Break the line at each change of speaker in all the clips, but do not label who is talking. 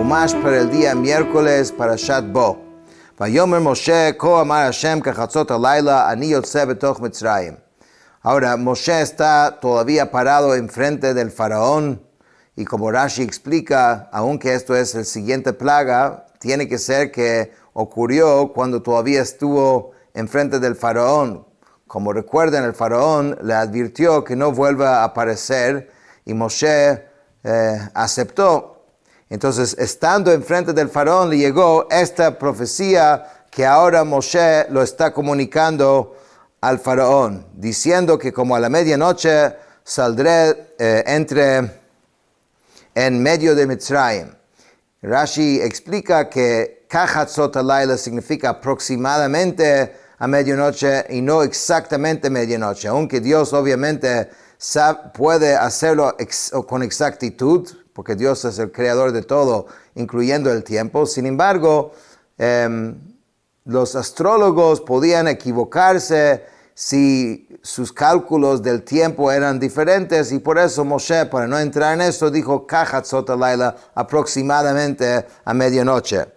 Jumash para el día miércoles, Parashat Bo. Vayomer Moshe, Ko Amar Hashem, Kachatzot Halayla, Ani Yotzeh Betoch Mitzrayim. Ahora, Moshe está todavía parado enfrente del faraón, y como Rashi explica, aunque esto es el siguiente plaga, tiene que ser que ocurrió cuando todavía estuvo enfrente del faraón. Como recuerden, el faraón le advirtió que no vuelva a aparecer, y Moshe aceptó. Entonces, estando enfrente del faraón, le llegó esta profecía que ahora Moshe lo está comunicando al faraón, diciendo que como a la medianoche saldré en medio de Mitzrayim. Rashi explica que Kachatzot Halayla significa aproximadamente a medianoche y no exactamente medianoche, aunque Dios obviamente puede hacerlo con exactitud, porque Dios es el creador de todo, incluyendo el tiempo. Sin embargo, los astrólogos podían equivocarse si sus cálculos del tiempo eran diferentes, y por eso Moshe, para no entrar en eso, dijo Kachatzot Halayla, aproximadamente a medianoche.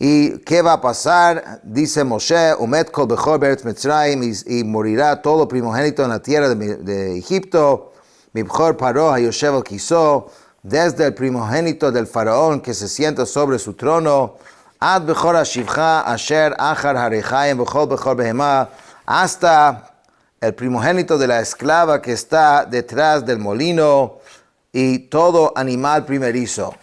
¿Y qué va a pasar? Dice Moshe, Umet kol bechor beretz Mitzrayim, y morirá todo primogénito en la tierra de Egipto, Mibchor Paró hayoshev al kiso, desde el primogénito del faraón que se sienta sobre su trono, ad bechor hashivcha asher achar harechayim bechol bechor behemah, hasta el primogénito de la esclava que está detrás del molino y todo animal primerizo.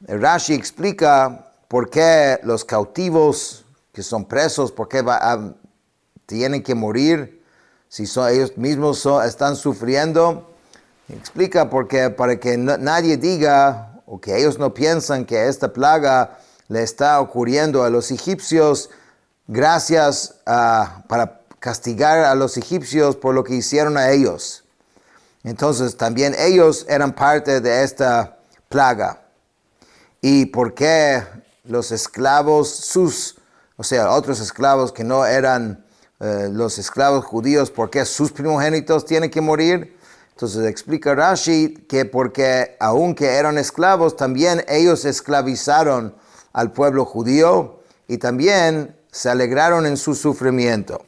El Rashi explica por qué los cautivos que son presos, por qué tienen que morir si ellos mismos están sufriendo. Explica porque para que nadie diga o que ellos no piensan que esta plaga le está ocurriendo a los egipcios para castigar a los egipcios por lo que hicieron a ellos. Entonces también ellos eran parte de esta plaga. ¿Y por qué los esclavos, otros esclavos que no eran los esclavos judíos, por qué sus primogénitos tienen que morir? Entonces explica Rashi que porque aunque eran esclavos, también ellos esclavizaron al pueblo judío y también se alegraron en su sufrimiento.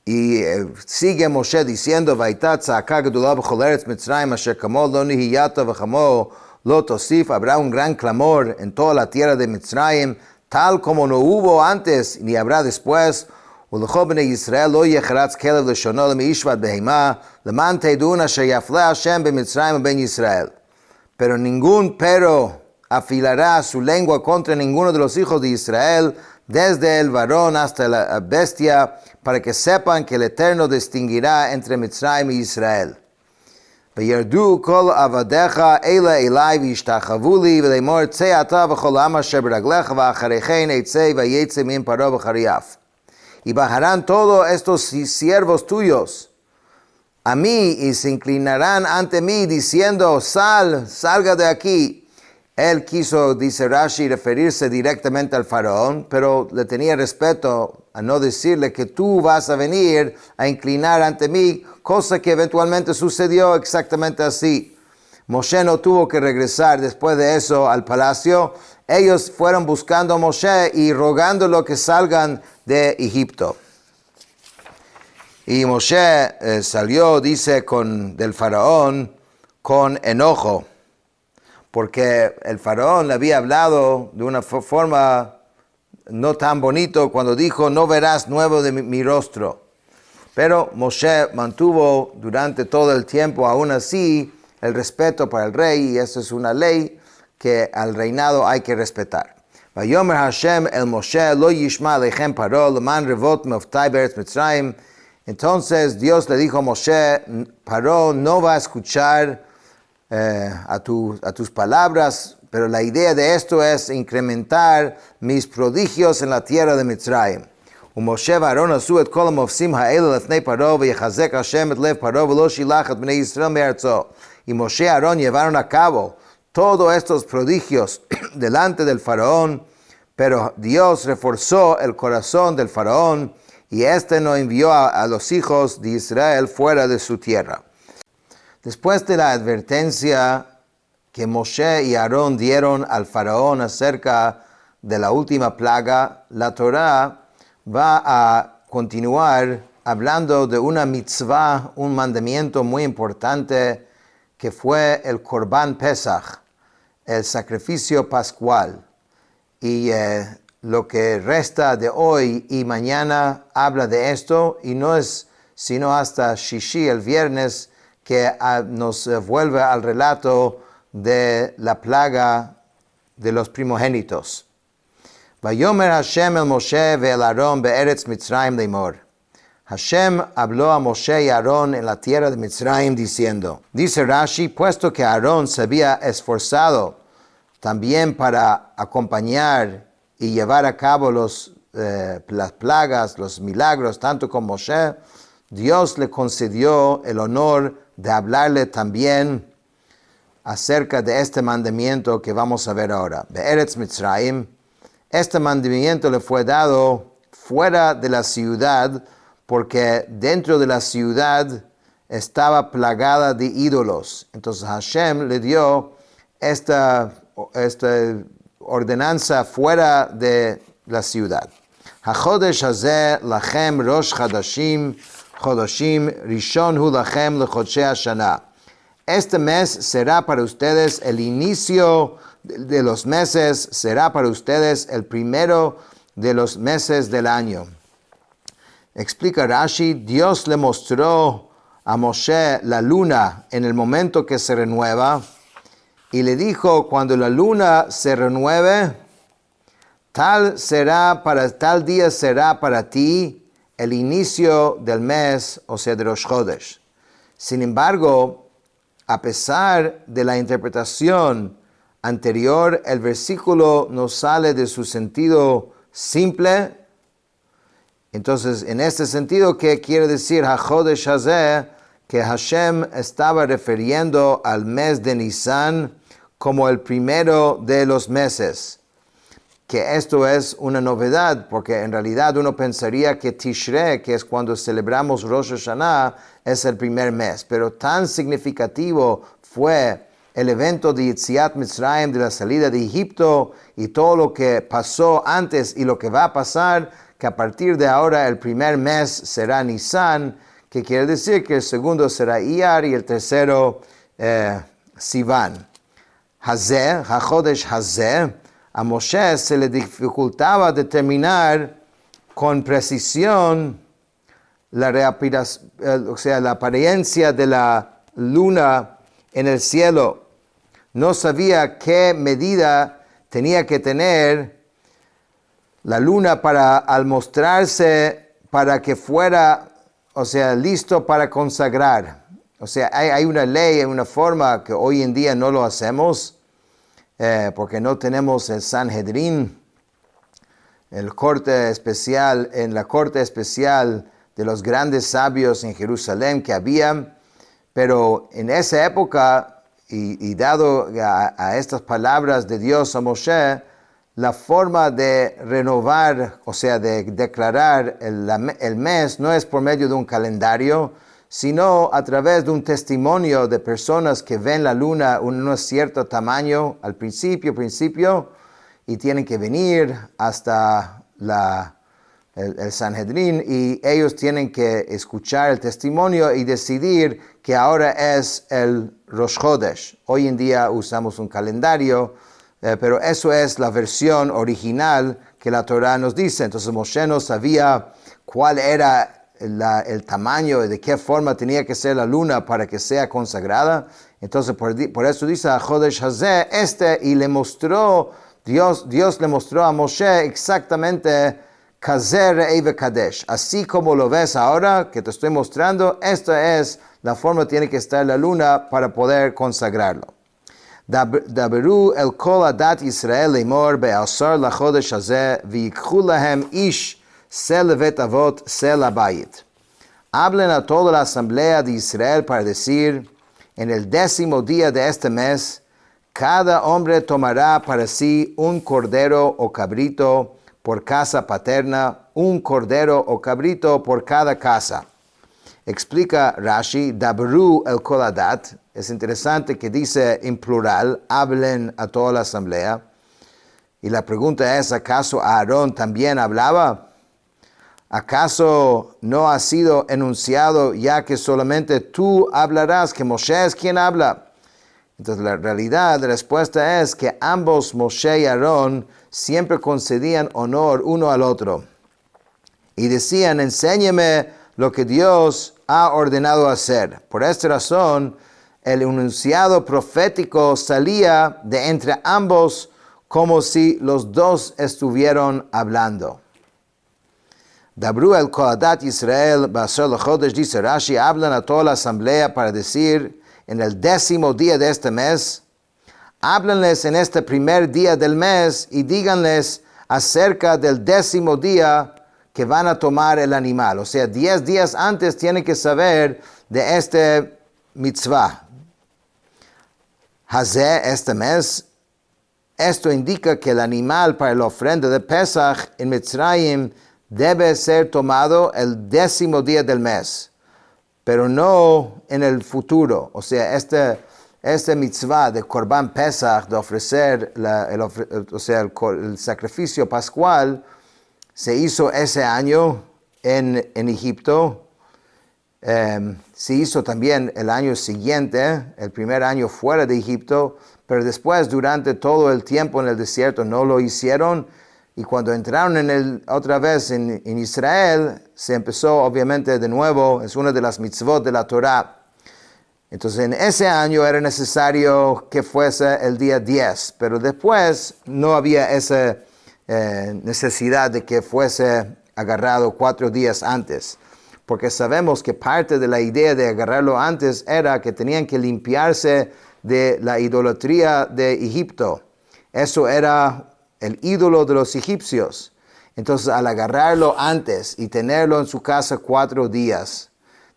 Y sigue Moshe diciendo, Vaitat tza'aka gedolah b'chol eretz Mitzrayim asher kamo lo nihiyata v'chamo lo tosif, habrá un gran clamor en toda la tierra de Mitzrayim, tal como no hubo antes ni habrá después. ולכל בני ישראל לא יחרץ כלב לשונו למשפט בהמה, למען תדעון אשר יפלה השם במצרים ובין ישראל. Pero ningún perro afilará su lengua contra ninguno de los hijos de Israel, desde el varón hasta la bestia, para que sepan que el Eterno distinguirá entre Mitzrayim y Israel. וירדו כל עבדיך אלה אלי וישתחוו לי, ולאמור צא אתה וכל העם אשר ברגליך, ואחרי כן אצא ויצא מן פרעה וחריף. Y bajarán todos estos siervos tuyos a mí y se inclinarán ante mí diciendo, salga de aquí. Él quiso, dice Rashi, referirse directamente al faraón, pero le tenía respeto a no decirle que tú vas a venir a inclinar ante mí, cosa que eventualmente sucedió exactamente así. Moshe no tuvo que regresar después de eso al palacio. Ellos fueron buscando a Moshe y rogándolo que salgan de Egipto. Y Moshe salió, dice, del faraón con enojo, porque el faraón le había hablado de una forma no tan bonito cuando dijo, no verás nuevo de mi rostro. Pero Moshe mantuvo durante todo el tiempo, aún así, el respeto para el rey, y eso es una ley que al reinado hay que respetar. Vayomer Hashem el Moshe lo yishma lechem paro leman revot moftai beretz Mitzrayim. Entonces Dios le dijo a Moshe, Paró no va a escuchar a tus palabras, pero la idea de esto es incrementar mis prodigios en la tierra de Mitzrayim. ומשה ואהרון עשו את כל המופסים האלה לפני פרעה, ויחזק השם את לב פרעה ולא שילח את בני ישראל מארצו. Y Moshe y Aarón llevaron a cabo todos estos prodigios delante del faraón, pero Dios reforzó el corazón del faraón y no envió a los hijos de Israel fuera de su tierra. Después de la advertencia que Moshe y Aarón dieron al faraón acerca de la última plaga, la Torá va a continuar hablando de una mitzvah, un mandamiento muy importante que fue el Korban Pesach, el sacrificio pascual. Y lo que resta de hoy y mañana habla de esto, y no es sino hasta Shishi, el viernes, que nos vuelve al relato de la plaga de los primogénitos. Vayomer Hashem el Moshe ve'el Aarón be'eretz Mitzrayim leimor. Hashem habló a Moshe y Aarón en la tierra de Mitzrayim diciendo, dice Rashi, puesto que Aarón se había esforzado también para acompañar y llevar a cabo las plagas, los milagros, tanto como Moshe, Dios le concedió el honor de hablarle también acerca de este mandamiento que vamos a ver ahora. Be'eretz Mitzrayim, este mandamiento le fue dado fuera de la ciudad, porque dentro de la ciudad estaba plagada de ídolos. Entonces Hashem le dio esta ordenanza fuera de la ciudad. HaChodesh hazeh lachem rosh chadashim, chodoshim rishon hu lachem lechodshei hashana. Este mes será para ustedes el inicio de los meses, será para ustedes el primero de los meses del año. Explica Rashi, Dios le mostró a Moshe la luna en el momento que se renueva y le dijo, cuando la luna se renueve, tal día será para ti el inicio del mes, o sea, de Rosh Chodesh. Sin embargo, a pesar de la interpretación anterior, el versículo no sale de su sentido simple. Entonces, en este sentido, ¿qué quiere decir HaChodesh Hazeh? Que Hashem estaba refiriendo al mes de Nisan como el primero de los meses. Que esto es una novedad, porque en realidad uno pensaría que Tishrei, que es cuando celebramos Rosh Hashanah, es el primer mes. Pero tan significativo fue el evento de Yetziat Mitzrayim, de la salida de Egipto, y todo lo que pasó antes y lo que va a pasar, que a partir de ahora el primer mes será Nisan, que quiere decir que el segundo será Iyar y el tercero Sivan. Hazeh, HaChodesh Hazeh, a Moshe se le dificultaba determinar con precisión la apariencia de la luna en el cielo. No sabía qué medida tenía que tener la luna al mostrarse para que fuera, listo para consagrar. Hay una ley, hay una forma que hoy en día no lo hacemos, porque no tenemos el Sanhedrin, en la corte especial de los grandes sabios en Jerusalén que había, pero en esa época, y dado a estas palabras de Dios a Moshe, la forma de renovar, de declarar el mes, no es por medio de un calendario, sino a través de un testimonio de personas que ven la luna en un cierto tamaño al principio, y tienen que venir hasta el Sanhedrin, y ellos tienen que escuchar el testimonio y decidir que ahora es el Rosh Chodesh. Hoy en día usamos un calendario, pero eso es la versión original que la Torá nos dice. Entonces Moshe no sabía cuál era el tamaño y de qué forma tenía que ser la luna para que sea consagrada. Entonces por eso dice a Chodesh Hazeh, y le mostró, Dios le mostró a Moshe exactamente Kazer Re'ei Kadesh. Así como lo ves ahora que te estoy mostrando, esta es la forma que tiene que estar la luna para poder consagrarlo. Daberu el kol adat Yisrael leimor be'asar lachodesh hazeh v'yikchu lahem ish sel levet avot sel habayit. Hablen a toda la asamblea de Israel para decir, en el 10º día de este mes, cada hombre tomará para sí un cordero o cabrito por casa paterna, un cordero o cabrito por cada casa. Explica Rashi, Daberu el kol adat, Es interesante que dice en plural, hablen a toda la asamblea. Y la pregunta es, ¿acaso Aarón también hablaba? ¿Acaso no ha sido enunciado ya que solamente tú hablarás, que Moshe es quien habla? Entonces la respuesta es que ambos, Moshe y Aarón, siempre concedían honor uno al otro. Y decían, enséñeme lo que Dios ha ordenado hacer. Por esta razón, el enunciado profético salía de entre ambos como si los dos estuvieran hablando. Dabru el Kohadat Israel, Basar Lachodesh, dice Rashi, hablan a toda la asamblea para decir, en el 10º día de este mes, háblenles en este primer día del mes y díganles acerca del 10º día que van a tomar el animal. O sea, 10 días antes tienen que saber de este mitzvah. Hazeh, este mes, esto indica que el animal para la ofrenda de Pesach en Mitzrayim debe ser tomado el 10º día del mes, pero no en el futuro. O sea, este mitzvah de Korban Pesach, de ofrecer el sacrificio pascual, se hizo ese año en Egipto. Se hizo también el año siguiente, el primer año fuera de Egipto, pero después, durante todo el tiempo en el desierto, no lo hicieron. Y cuando entraron otra vez en Israel, se empezó obviamente de nuevo, es una de las mitzvot de la Torah. Entonces en ese año era necesario que fuese el día 10, pero después no había esa necesidad de que fuese agarrado 4 días antes. Porque sabemos que parte de la idea de agarrarlo antes era que tenían que limpiarse de la idolatría de Egipto. Eso era el ídolo de los egipcios. Entonces, al agarrarlo antes y tenerlo en su casa 4 días,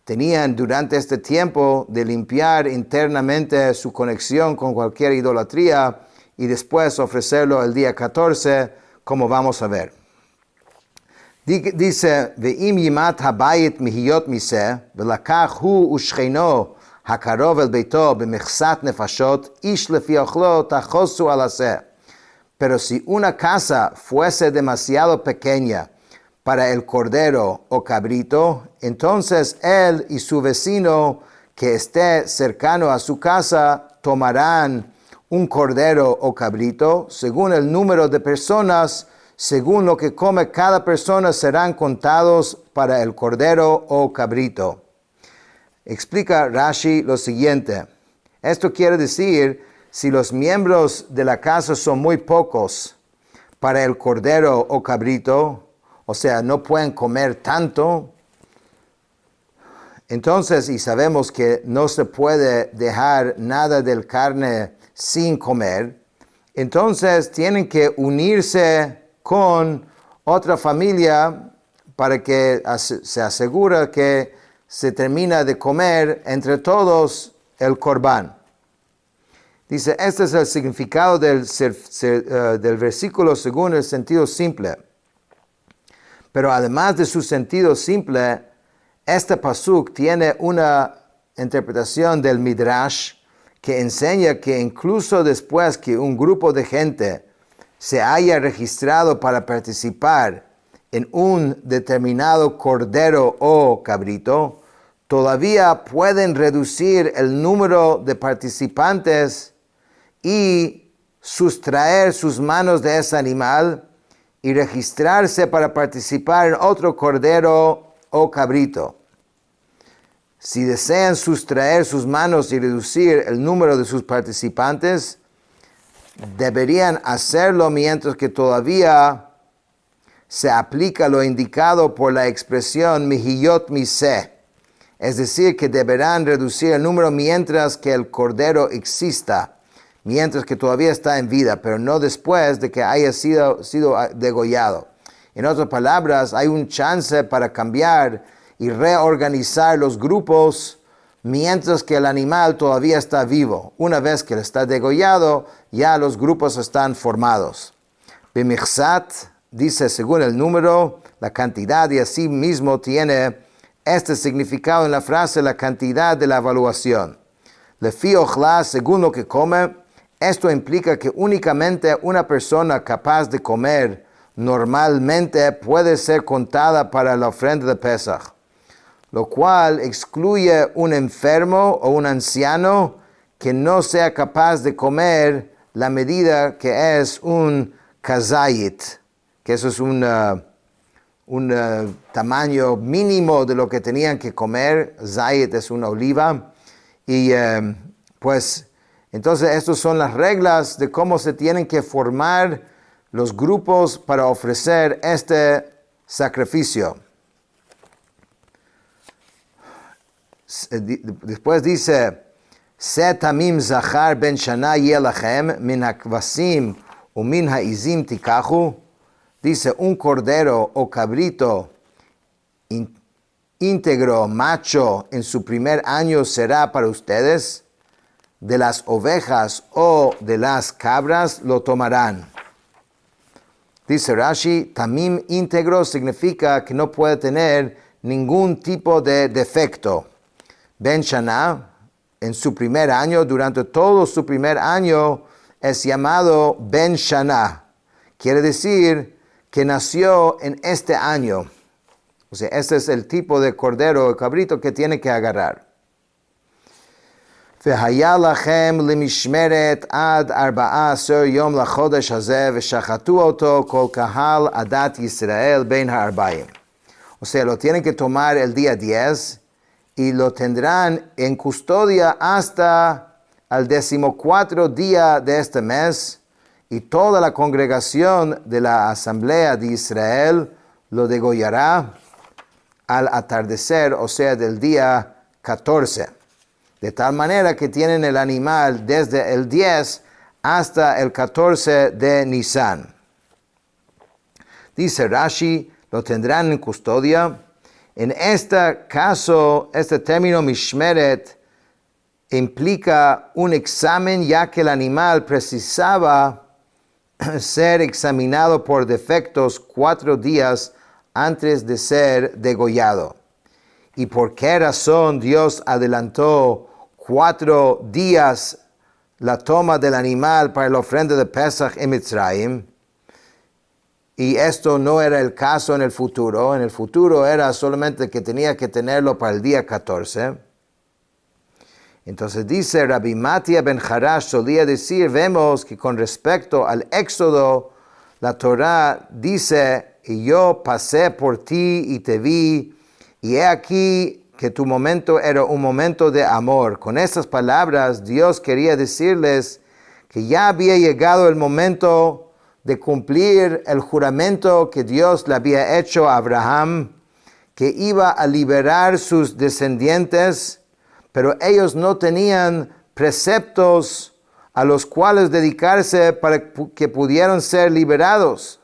tenían durante este tiempo de limpiar internamente su conexión con cualquier idolatría y después ofrecerlo el día 14, como vamos a ver. Dice, Ve'im yimat habayit mihiyot miseh, velakach hu ushcheino hakarov el beito b'mechsat nefashot, ish lefi ochlo tachosu alaseh. Pero si una casa fuese demasiado pequeña para el cordero o cabrito, entonces él y su vecino que esté cercano a su casa tomarán un cordero o cabrito, según el número de personas, según lo que come cada persona serán contados para el cordero o cabrito. Explica Rashi lo siguiente. Esto quiere decir, si los miembros de la casa son muy pocos para el cordero o cabrito, o sea, no pueden comer tanto, entonces, y sabemos que no se puede dejar nada del carne sin comer, entonces tienen que unirse con otra familia para que se asegure que se termina de comer entre todos el corbán. Dice, este es el significado del versículo según el sentido simple. Pero además de su sentido simple, este pasuk tiene una interpretación del Midrash que enseña que incluso después que un grupo de gente se haya registrado para participar en un determinado cordero o cabrito, todavía pueden reducir el número de participantes y sustraer sus manos de ese animal y registrarse para participar en otro cordero o cabrito. Si desean sustraer sus manos y reducir el número de sus participantes, deberían hacerlo mientras que todavía se aplica lo indicado por la expresión mihiyot miseh, es decir, que deberán reducir el número mientras que el cordero exista, mientras que todavía está en vida, pero no después de que haya sido degollado. En otras palabras, hay un chance para cambiar y reorganizar los grupos mientras que el animal todavía está vivo. Una vez que está degollado, ya los grupos están formados. B'michsat dice según el número, la cantidad, y así mismo tiene este significado en la frase, la cantidad de la evaluación. Lefi ochla, según lo que come, esto implica que únicamente una persona capaz de comer normalmente puede ser contada para la ofrenda de Pesach, lo cual excluye un enfermo o un anciano que no sea capaz de comer la medida que es un kazayit, que eso es un tamaño mínimo de lo que tenían que comer. Zayit es una oliva. Y pues entonces estas son las reglas de cómo se tienen que formar los grupos para ofrecer este sacrificio. Después dice, Se tamim zachar ben shana yelachem min hakvasim u min haizim tikachu. Dice, un cordero o cabrito íntegro, macho, en su primer año será para ustedes. De las ovejas o de las cabras lo tomarán. Dice Rashi, tamim íntegro significa que no puede tener ningún tipo de defecto. Ben Shana, en su primer año, durante todo su primer año, es llamado Ben Shana. Quiere decir que nació en este año. O sea, este es el tipo de cordero o cabrito que tiene que agarrar. והיה לכם למשמרת עד 14 יום לחודש הזה, ושחטו אותו כל קהל עדת ישראל בין ה-40. O sea, lo tienen que tomar el día 10 y lo tendrán en custodia hasta el 14º día de este mes, y toda la congregación de la asamblea de Israel lo degollará al atardecer, o sea, del día 14. De tal manera que tienen el animal desde el 10 hasta el 14 de Nisan. Dice Rashi, lo tendrán en custodia. En este caso, este término mishmeret implica un examen, ya que el animal precisaba ser examinado por defectos 4 días antes de ser degollado. ¿Y por qué razón Dios adelantó 4 días la toma del animal para la ofrenda de Pesach en Mitzrayim? Y esto no era el caso en el futuro. En el futuro era solamente que tenía que tenerlo para el día 14. Entonces dice Rabbi Matia ben Harash, solía decir, vemos que con respecto al Éxodo, la Torah dice, y yo pasé por ti y te vi, y he aquí que tu momento era un momento de amor. Con estas palabras, Dios quería decirles que ya había llegado el momento de cumplir el juramento que Dios le había hecho a Abraham, que iba a liberar sus descendientes, pero ellos no tenían preceptos a los cuales dedicarse para que pudieran ser liberados.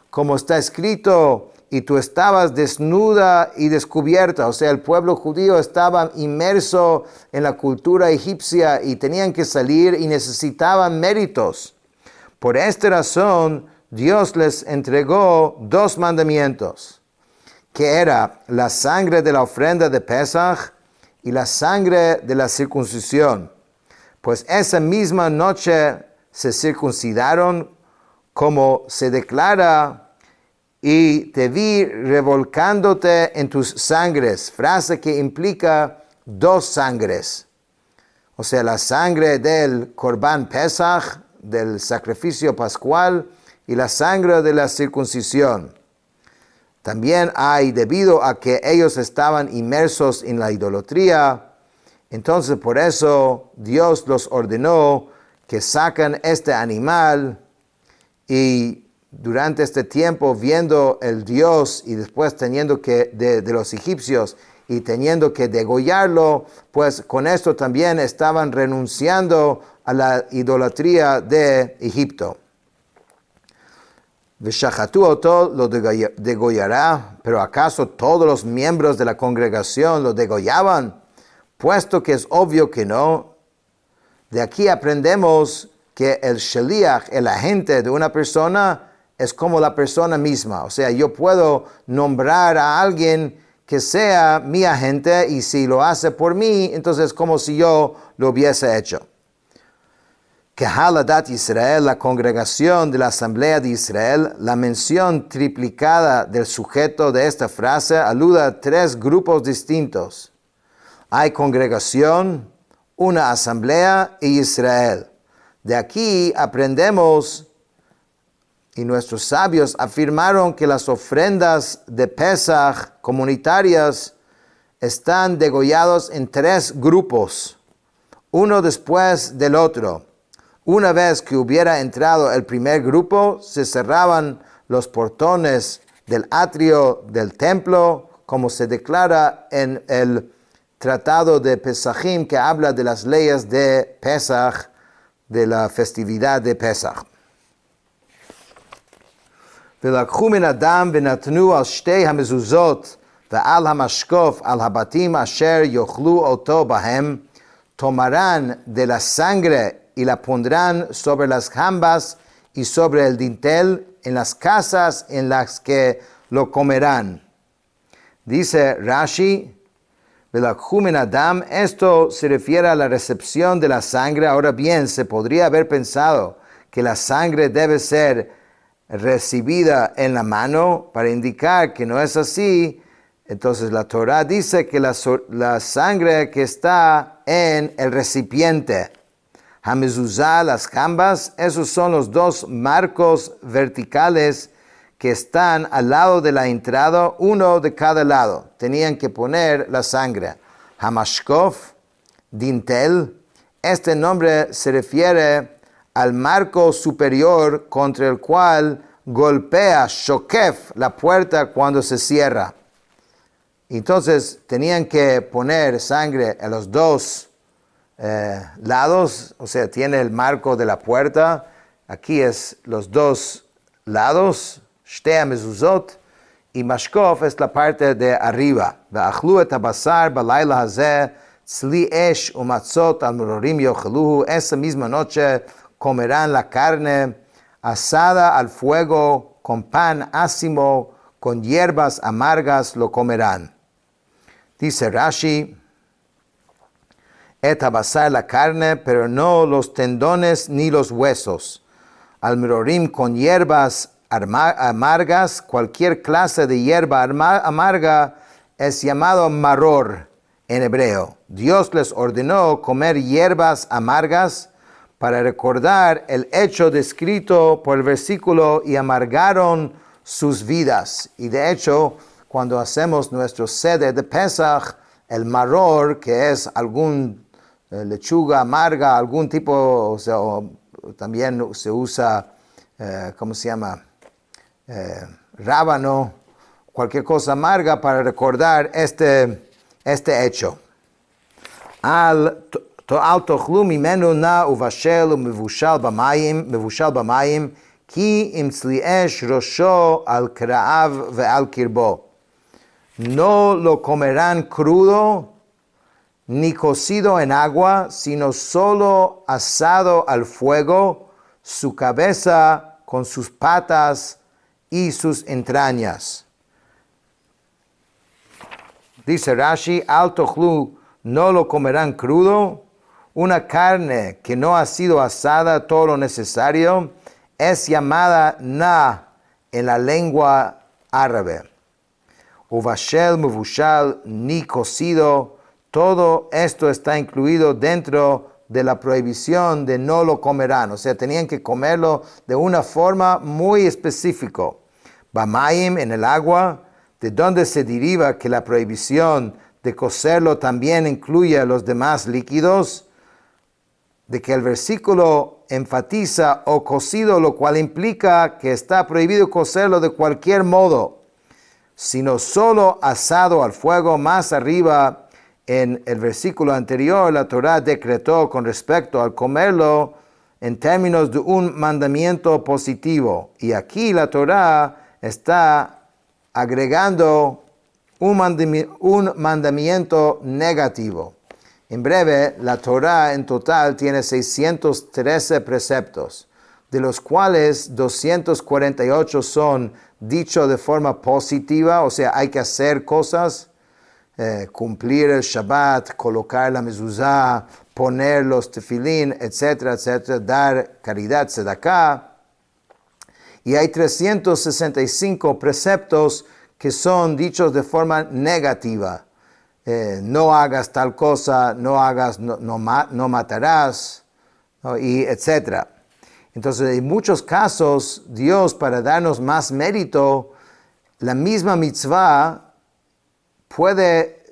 Como está escrito, y tú estabas desnuda y descubierta. O sea, el pueblo judío estaba inmerso en la cultura egipcia y tenían que salir y necesitaban méritos. Por esta razón, Dios les entregó 2 mandamientos, que era la sangre de la ofrenda de Pesach y la sangre de la circuncisión. Pues esa misma noche se circuncidaron, como se declara, y te vi revolcándote en tus sangres, frase que implica 2 sangres. O sea, la sangre del Corban Pesach, del sacrificio pascual, y la sangre de la circuncisión. También hay, debido a que ellos estaban inmersos en la idolatría, entonces por eso Dios los ordenó que sacan este animal, y durante este tiempo, viendo el Dios y después teniendo que, de los egipcios, y teniendo que degollarlo, pues con esto también estaban renunciando a la idolatría de Egipto. Veshachatu oto lo degollará, pero ¿acaso todos los miembros de la congregación lo degollaban? Puesto que es obvio que no. De aquí aprendemos que el sheliach, el agente de una persona, es como la persona misma. O sea, yo puedo nombrar a alguien que sea mi agente, y si lo hace por mí, entonces como si yo lo hubiese hecho. Kehaladat Israel, la congregación de la Asamblea de Israel, la mención triplicada del sujeto de esta frase alude a tres grupos distintos. Hay congregación, una asamblea y Israel. De aquí aprendemos, y nuestros sabios afirmaron que las ofrendas de Pesaj comunitarias están degollados en tres grupos, uno después del otro. Una vez que hubiera entrado el primer grupo, se cerraban los portones del atrio del templo, como se declara en el Tratado de Pesachim, que habla de las leyes de Pesach, de la festividad de Pesach. ולקחו מן הדם ונתנו על שתי המזוזות ועל המשקוף על הבתים אשר יאכלו אותו בהם, tomarán de la sangre y la pondrán sobre las jambas y sobre el dintel en las casas en las que lo comerán. Dice Rashi, ולקחו מן הדם, esto se refiere a la recepción de la sangre. Ahora bien, se podría haber pensado que la sangre debe ser recibida en la mano para indicar que no es así. Entonces la Torah dice que la sangre que está en el recipiente, hamezuzá, las jambas, esos son los dos marcos verticales que están al lado de la entrada, uno de cada lado. Tenían que poner la sangre. Hamashkof, dintel, este nombre se refiere al marco superior contra el cual golpea shokef la puerta cuando se cierra. Entonces tenían que poner sangre a los dos lados, o sea, tiene el marco de la puerta, aquí es los dos lados, shtea mezuzot, y mashkof es la parte de arriba. Ve'achlu et habasar balayla hazeh tzli esh umatzot al merorim yocheluhu. Esa misma noche comerán la carne asada al fuego, con pan ácimo, con hierbas amargas lo comerán. Dice Rashi, et habasar la carne, pero no los tendones ni los huesos. Al merorim con hierbas amargas, cualquier clase de hierba amarga es llamado maror en hebreo. Dios les ordenó comer hierbas amargas para recordar el hecho descrito por el versículo, y amargaron sus vidas. Y de hecho, cuando hacemos nuestro seder de Pesach, el maror, que es algún lechuga amarga, algún tipo, o sea, también se usa, ¿cómo se llama? Rábano, cualquier cosa amarga para recordar este hecho. Al tochlu mimenu na uvashel umevushal bamayim ki im tzliesh rosho al kraav ve'al kirbo. No lo comerán crudo ni cocido en agua, sino solo asado al fuego, su cabeza con sus patas y sus entrañas. Dice Rashi, al tochlu, no lo comerán crudo. Una carne que no ha sido asada todo lo necesario es llamada na en la lengua árabe. Uvashel, mevushal, ni cocido, todo esto está incluido dentro de la prohibición de no lo comerán. O sea, tenían que comerlo de una forma muy específica. Bamayim, en el agua, de donde se deriva que la prohibición de cocerlo también incluye a los demás líquidos, de que el versículo enfatiza o cocido, lo cual implica que está prohibido cocerlo de cualquier modo, sino solo asado al fuego. Más arriba, en el versículo anterior, la Torah decretó con respecto al comerlo en términos de un mandamiento positivo. Y aquí la Torah está agregando un mandamiento negativo. En breve, la Torah en total tiene 613 preceptos, de los cuales 248 son dichos de forma positiva, o sea, hay que hacer cosas, cumplir el Shabbat, colocar la mezuzá, poner los tefilín, etcétera, etcétera, dar caridad, tzedakah. Y hay 365 preceptos que son dichos de forma negativa. No hagas tal cosa, no matarás, ¿no? Y etcétera. Entonces, en muchos casos, Dios, para darnos más mérito, la misma mitzvah puede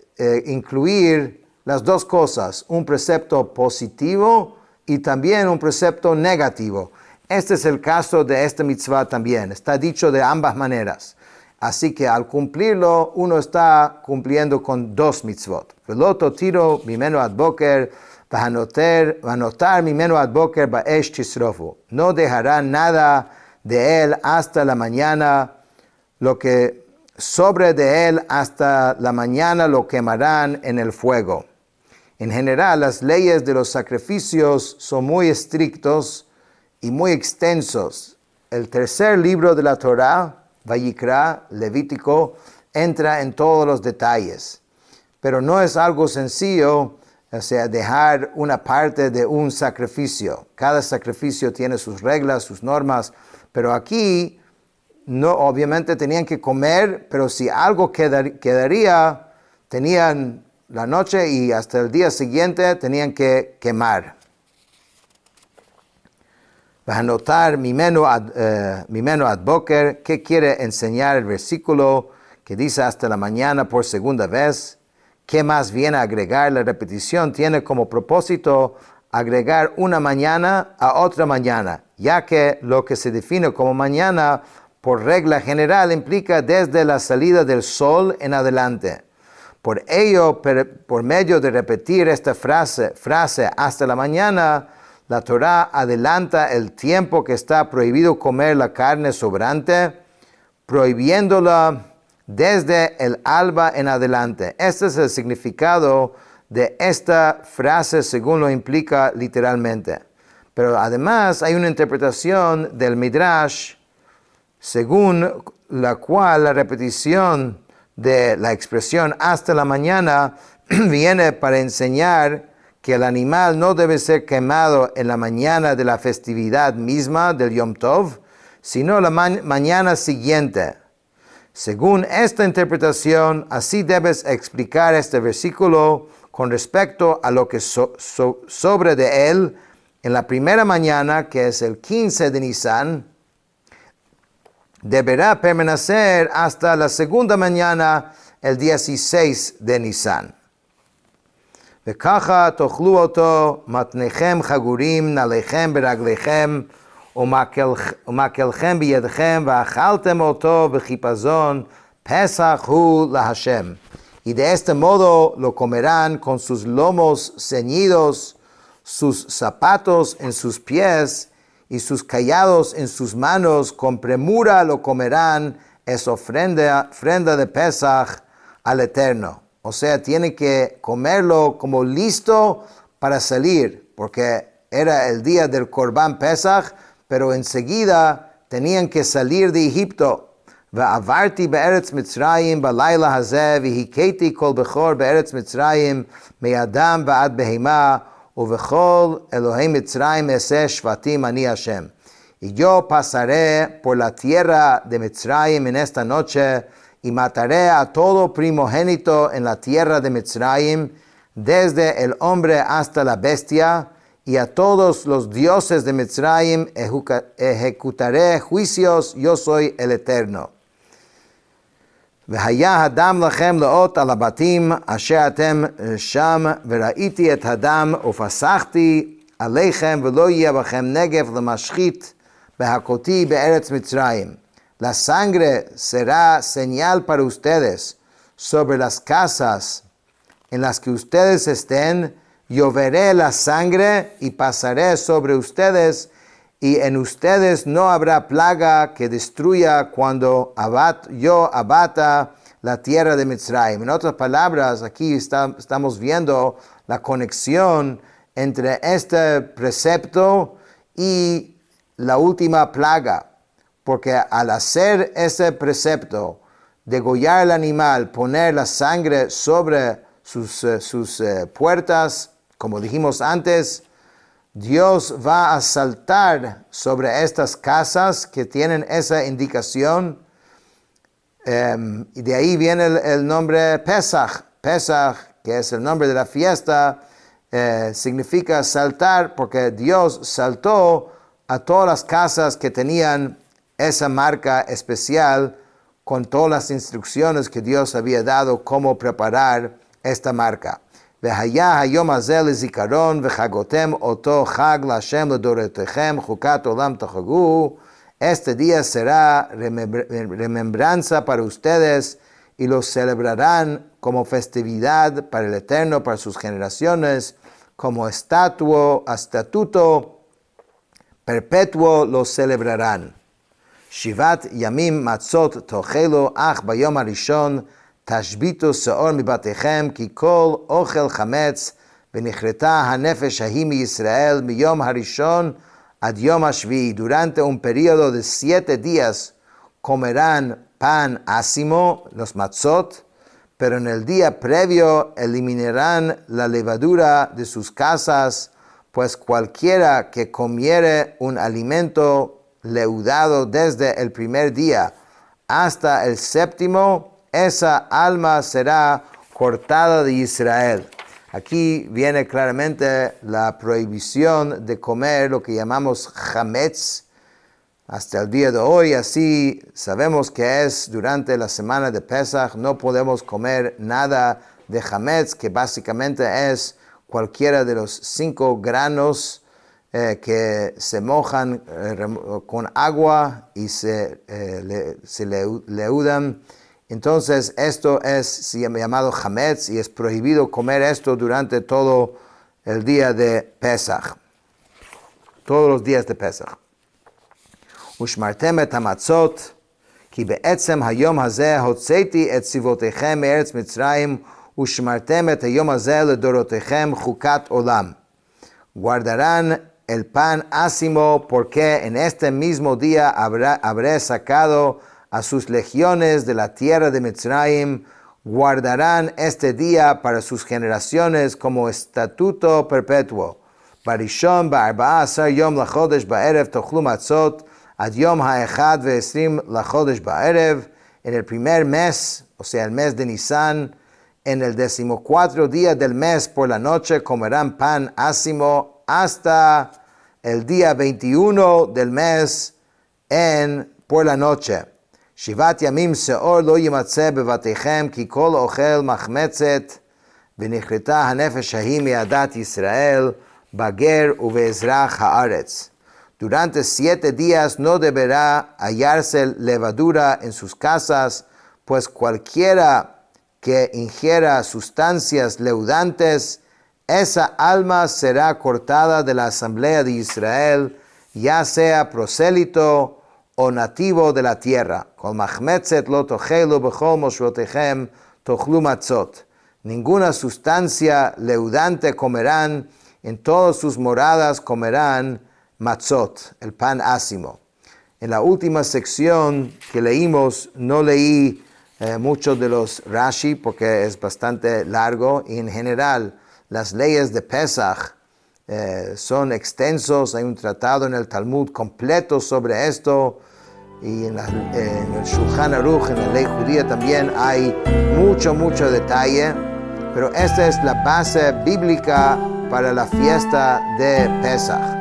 incluir las dos cosas, un precepto positivo y también un precepto negativo. Este es el caso de esta mitzvah también, está dicho de ambas maneras. Así que al cumplirlo, uno está cumpliendo con dos mitzvot. Velo totiro mimenu ad boker, vanotar mimenu ad boker ba'esh tisrofu. No dejará nada de él hasta la mañana, lo que sobre de él hasta la mañana lo quemarán en el fuego. En general, las leyes de los sacrificios son muy estrictos y muy extensos. El tercer libro de la Torá, Vayikra, Levítico, entra en todos los detalles. Pero no es algo sencillo, o sea, dejar una parte de un sacrificio. Cada sacrificio tiene sus reglas, sus normas, pero aquí no, obviamente tenían que comer, pero si algo quedaría, tenían la noche y hasta el día siguiente tenían que quemar. Vanotar mimenu ad boker. ¿Qué quiere enseñar el versículo que dice hasta la mañana por segunda vez? ¿Qué más viene a agregar? La repetición tiene como propósito agregar una mañana a otra mañana, ya que lo que se define como mañana por regla general implica desde la salida del sol en adelante. Por ello, por medio de repetir esta frase hasta la mañana, la Torá adelanta el tiempo que está prohibido comer la carne sobrante, prohibiéndola desde el alba en adelante. Este es el significado de esta frase según lo implica literalmente. Pero además hay una interpretación del Midrash según la cual la repetición de la expresión hasta la mañana viene para enseñar que el animal no debe ser quemado en la mañana de la festividad misma del Yom Tov, sino la mañana siguiente. Según esta interpretación, así debes explicar este versículo con respecto a lo que sobre de él en la primera mañana, que es el 15 de Nisan, deberá permanecer hasta la segunda mañana, el 16 de Nisan. וככה תאכלו אותו מתניכם חגורים נעליכם ברגליכם ומקלכם בידכם ואכלתם אותו בחיפזון פסח הוא להשם. Y de este modo lo comerán con sus lomos ceñidos, sus zapatos en sus pies y sus callados en sus manos, con premura lo comerán, es ofrenda de Pesach al Eterno. O sea, tiene que comerlo como listo para salir, porque era el día del Corban Pesach, pero enseguida tenían que salir de Egipto. ועברתי בארץ מצרים בלילה הזה, והכיתי כל בכור בארץ מצרים, מאדם ועד בהמה, ובכל אלוהי מצרים אעשה שבטים אני השם. Y yo pasaré por la tierra de Mitzrayim en esta noche, y mataré a todo primogénito en la tierra de Mitzrayim, desde el hombre hasta la bestia, y a todos los dioses de Mitzrayim ejecutaré juicios, yo soy el Eterno. והיה הדם לכם לאות על הבתים אשר אתם שם, וראיתי את הדם ופסחתי עליכם, ולא יהיה בכם נגף למשחית בהכותי בארץ מצרים. La sangre será señal para ustedes sobre las casas en las que ustedes estén. Yo veré la sangre y pasaré sobre ustedes, y en ustedes no habrá plaga que destruya cuando yo abata la tierra de Mitzrayim. En otras palabras, aquí estamos viendo la conexión entre este precepto y la última plaga. Porque al hacer ese precepto degollar el animal, poner la sangre sobre sus puertas, como dijimos antes, Dios va a saltar sobre estas casas que tienen esa indicación. Y de ahí viene el nombre Pesach. Pesach, que es el nombre de la fiesta, significa saltar porque Dios saltó a todas las casas que tenían esa marca especial con todas las instrucciones que Dios había dado cómo preparar esta marca. והיה היום הזה לזיכרון וחגותם אותו חג להשם לדורותיכם חוקת עולם תחגו. Este día será remembranza para ustedes y lo celebrarán como festividad para el Eterno, para sus generaciones, como estatuto perpetuo lo celebrarán. Shivat yamim matzot tochelu ach bayom harishon תשביתו שאור מבתיכם כי כל אוכל חמץ ונכרתה הנפש ההיא מישראל מיום הראשון ad yom hashvi. Durante un periodo de 7 días comerán pan ácimo, los matzot, pero en el día previo eliminarán la levadura de sus casas, pues cualquiera que comiere un alimento leudado desde el primer día hasta el 7º, esa alma será cortada de Israel. Aquí viene claramente la prohibición de comer lo que llamamos chametz hasta el día de hoy. Así sabemos que es durante la semana de Pesach. No podemos comer nada de chametz, que básicamente es cualquiera de los 5 granos que se mojan con agua y se leudan. Entonces, esto es llamado chametz y es prohibido comer esto durante todo el día de Pesach. Todos los días de Pesach. ושמרתם את המצות, כי בעצם היום הזה הוצאתי את צבאותיכם מארץ מצרים, ושמרתם את היום הזה לדורותיכם חוקת עולם. Guardarán el pan ácimo, porque en este mismo día habré sacado a sus legiones de la tierra de Mitzrayim. Guardarán este día para sus generaciones como estatuto perpetuo. Barishon ב14 יום לחודש בערב תאכלו מצות, עד יום ה-21 לחודש בערב. En el primer mes, o sea, el mes de Nisan, en el 14º día del mes por la noche comerán pan ácimo hasta el día 21 del mes por la noche. שיבת ימים שאור לא ימצא בבתיכם, כי כל אוכל מחמצת, ונכרתה הנפש ההיא מעדת ישראל, בגר ובאזרח הארץ. Durante 7 días no deberá hallarse levadura en sus casas, pues cualquiera que ingiera sustancias leudantes, esa alma será cortada de la asamblea de Israel, ya sea prosélito o nativo de la tierra. Kol machmetzet lo tochelu bechol moshvotechem tochlu matzot. Ninguna sustancia leudante comerán, en todas sus moradas comerán matzot, el pan ácimo. En la última sección que leímos, no leí mucho de los Rashi porque es bastante largo, y en general las leyes de Pesach son extensos. Hay un tratado en el Talmud completo sobre esto, y en el Shulchan Aruch, en la ley judía también hay mucho detalle, pero esta es la base bíblica para la fiesta de Pesach.